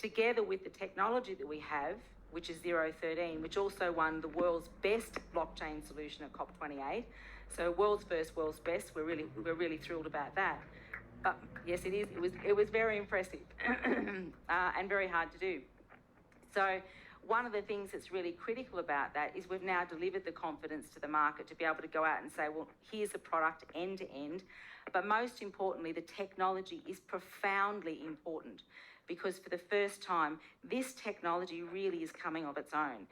together with the technology that we have, which is 013, which also won the world's best blockchain solution at COP28. So world's first, world's best. We're really thrilled about that. Yes, it is. It was very impressive and very hard to do. So one of the things that's really critical about that is we've now delivered the confidence to the market to be able to go out and say, well, here's a product end to end. But most importantly, the technology is profoundly important, because for the first time, this technology really is coming of its own.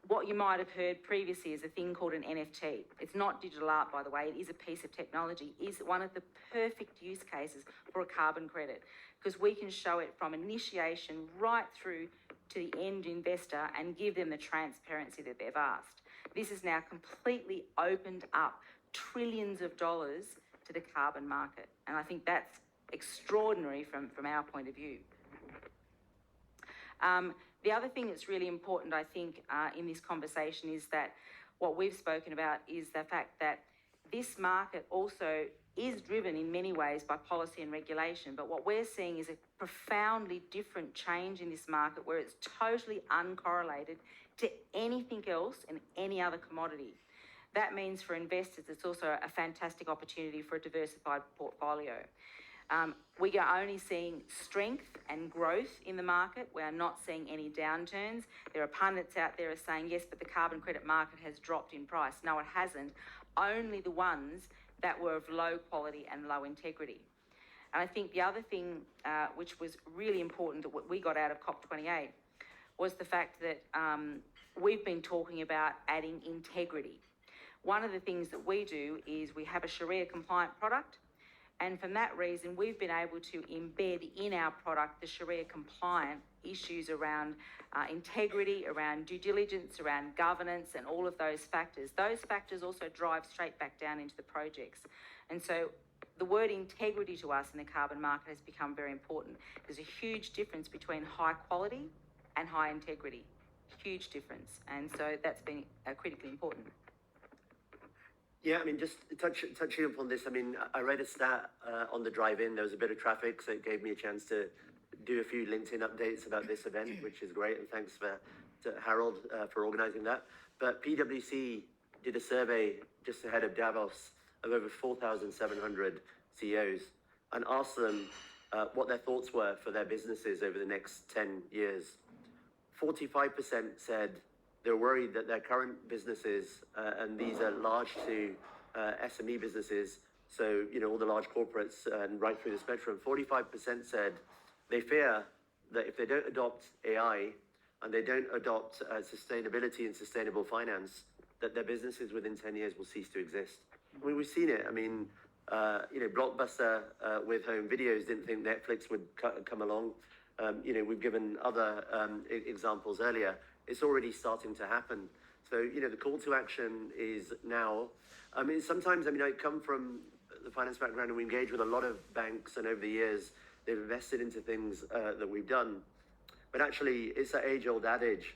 What you might have heard previously is a thing called an NFT. It's not digital art, by the way. It is a piece of technology. It is one of the perfect use cases for a carbon credit, because we can show it from initiation right through to the end investor and give them the transparency that they've asked. This has now completely opened up trillions of dollars to the carbon market. And I think that's extraordinary from our point of view. The other thing that's really important, I think, in this conversation is that what we've spoken about is the fact that this market also is driven in many ways by policy and regulation. But what we're seeing is a profoundly different change in this market where it's totally uncorrelated to anything else and any other commodity. That means for investors, it's also a fantastic opportunity for a diversified portfolio. We are only seeing strength and growth in the market. We are not seeing any downturns. There are pundits out there saying, yes, but the carbon credit market has dropped in price. No, it hasn't. Only the ones that were of low quality and low integrity. And I think the other thing which was really important that we got out of COP28 was the fact that we've been talking about adding integrity. One of the things that we do is we have a Sharia compliant product. And for that reason, we've been able to embed in our product the Sharia compliant issues around integrity, around due diligence, around governance, and all of those factors. Those factors also drive straight back down into the projects. And so the word integrity to us in the carbon market has become very important. There's a huge difference between high quality and high integrity. Huge difference. And so that's been critically important. Yeah, I mean, just touching upon this, I mean, I read a stat on the drive-in. There was a bit of traffic, so it gave me a chance to do a few LinkedIn updates about this event, which is great, and thanks to Harold for organising that. But PwC did a survey just ahead of Davos of over 4,700 CEOs and asked them what their thoughts were for their businesses over the next 10 years. 45% said they're worried that their current businesses, and these are large to SME businesses, so, you know, all the large corporates and right through the spectrum, 45% said they fear that if they don't adopt AI and they don't adopt sustainability and sustainable finance, that their businesses within 10 years will cease to exist. I mean, we've seen it. I mean, you know, Blockbuster with home videos didn't think Netflix would come along. You know, we've given other examples earlier. It's already starting to happen. So, you know, the call to action is now. I mean, sometimes, I mean, I come from the finance background and we engage with a lot of banks, and over the years, they've invested into things that we've done. But actually, it's that age-old adage,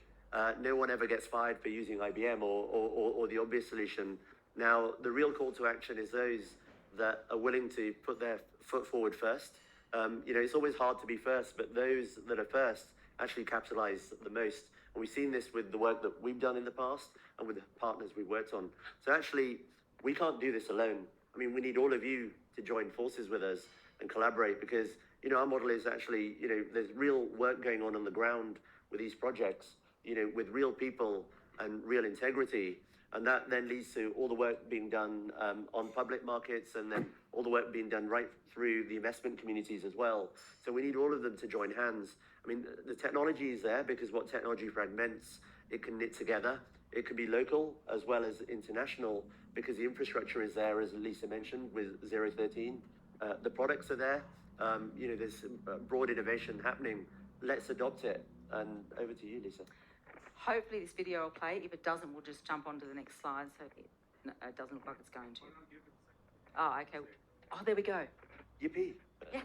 no one ever gets fired for using IBM or the obvious solution. Now, the real call to action is those that are willing to put their foot forward first. You know, it's always hard to be first, but those that are first actually capitalize the most. And we've seen this with the work that we've done in the past and with the partners we've worked on. So actually, we can't do this alone. I mean, we need all of you to join forces with us and collaborate, because, you know, our model is actually, you know, there's real work going on the ground with these projects, you know, with real people and real integrity. And that then leads to all the work being done on public markets, and then all the work being done right through the investment communities as well. So we need all of them to join hands. I mean, the technology is there because what technology fragments, it can knit together. It can be local as well as international because the infrastructure is there, as Lisa mentioned, with 013. The products are there. You know, there's broad innovation happening. Let's adopt it. And over to you, Lisa. Hopefully this video will play. If it doesn't, we'll just jump onto the next slide. So it doesn't look like it's going to. Oh, okay. Oh, there we go. Yippee. Yeah.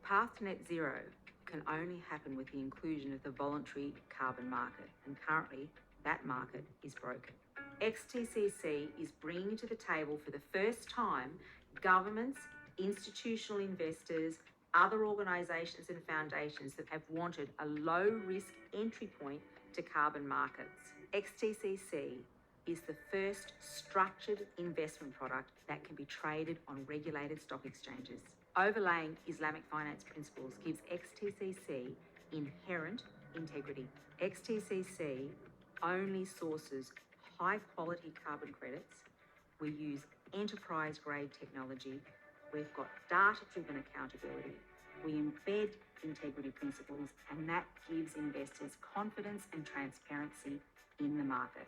Path to net zero can only happen with the inclusion of the voluntary carbon market, and currently that market is broken. XTCC is bringing to the table for the first time governments, institutional investors, other organisations and foundations that have wanted a low-risk entry point to carbon markets. XTCC is the first structured investment product that can be traded on regulated stock exchanges. Overlaying Islamic finance principles gives XTCC inherent integrity. XTCC only sources high-quality carbon credits. We use enterprise-grade technology. We've got data-driven accountability. We embed integrity principles, and that gives investors confidence and transparency in the market.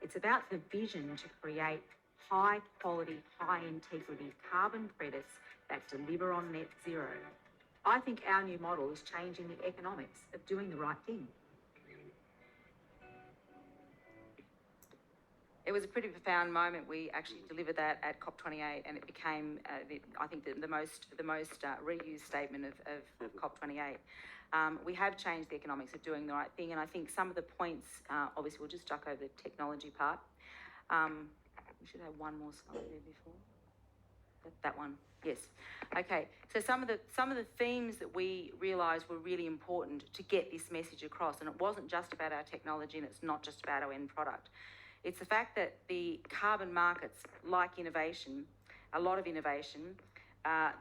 It's about the vision to create high-quality, high-integrity carbon credits that deliver on net zero. I think our new model is changing the economics of doing the right thing. It was a pretty profound moment. We actually delivered that at COP28, and it became, I think, the most reused statement of COP28. We have changed the economics of doing the right thing, and I think some of the points, obviously we'll just duck over the technology part. We should have one more slide there before. That one, yes. Okay, so some of the themes that we realised were really important to get this message across, and it wasn't just about our technology, and it's not just about our end product. It's the fact that the carbon markets, like innovation, a lot of innovation,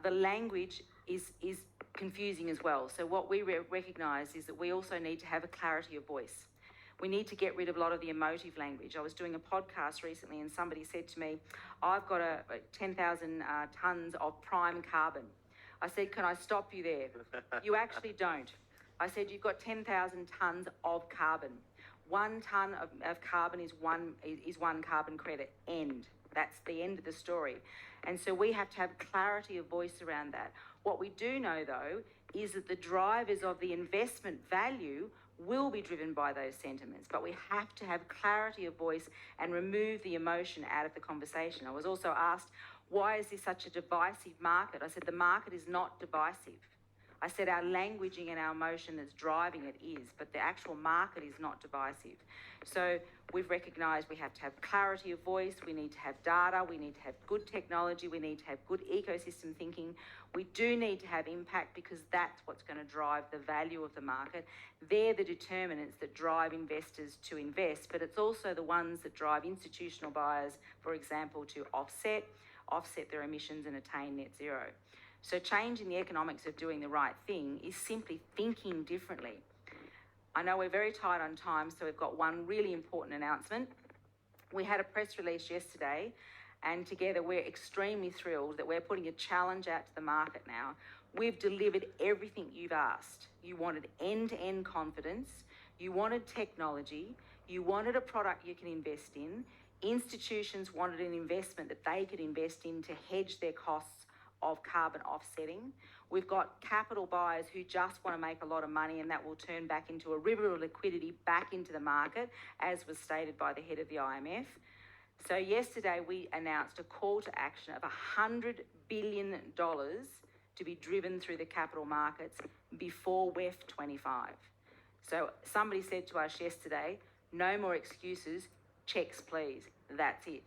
the language is confusing as well. So what we recognise is that we also need to have a clarity of voice. We need to get rid of a lot of the emotive language. I was doing a podcast recently and somebody said to me, I've got 10,000 tonnes of prime carbon. I said, can I stop you there? You actually don't. I said, you've got 10,000 tonnes of carbon. 1 tonne of carbon is one carbon credit, end. That's the end of the story. And so we have to have clarity of voice around that. What we do know, though, is that the drivers of the investment value will be driven by those sentiments, but we have to have clarity of voice and remove the emotion out of the conversation. I was also asked, why is this such a divisive market? I said, the market is not divisive. I said our languaging and our emotion that's driving it is, but the actual market is not divisive. So we've recognised we have to have clarity of voice, we need to have data, we need to have good technology, we need to have good ecosystem thinking. We do need to have impact because that's what's going to drive the value of the market. They're the determinants that drive investors to invest, but it's also the ones that drive institutional buyers, for example, to offset their emissions and attain net zero. So changing the economics of doing the right thing is simply thinking differently. I know we're very tight on time, so we've got one really important announcement. We had a press release yesterday, and together we're extremely thrilled that we're putting a challenge out to the market now. We've delivered everything you've asked. You wanted end-to-end confidence, you wanted technology, you wanted a product you can invest in, institutions wanted an investment that they could invest in to hedge their costs of carbon offsetting. We've got capital buyers who just want to make a lot of money, and that will turn back into a river of liquidity back into the market, as was stated by the head of the IMF. So yesterday we announced a call to action of $100 billion to be driven through the capital markets before WEF 25. So somebody said to us yesterday, no more excuses, checks please, that's it.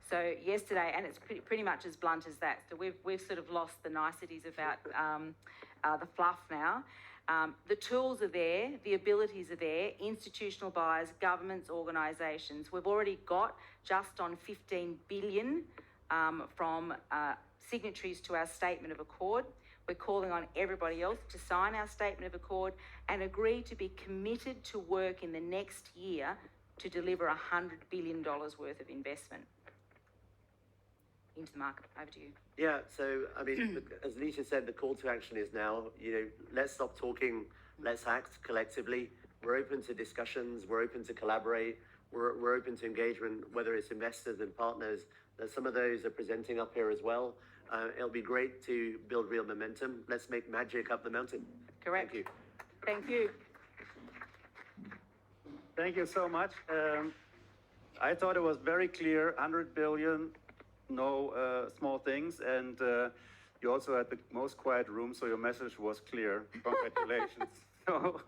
So yesterday, and it's pretty much as blunt as that. So we've sort of lost the niceties about the fluff now. The tools are there, the abilities are there, institutional buyers, governments, organisations. We've already got just on 15 billion from signatories to our Statement of Accord. We're calling on everybody else to sign our Statement of Accord and agree to be committed to work in the next year to deliver $100 billion worth of investment into the market. Over to you. Yeah, so, I mean, as Lisa said, the call to action is now, let's stop talking, let's act collectively. We're open to discussions, we're open to collaborate, we're open to engagement, whether it's investors and partners. Some of those are presenting up here as well. It'll be great to build real momentum. Let's make magic up the mountain. Correct. Thank you. Thank you. Thank you so much. I thought it was very clear, 100 billion, no small things, and you also had the most quiet room, so your message was clear. Congratulations. So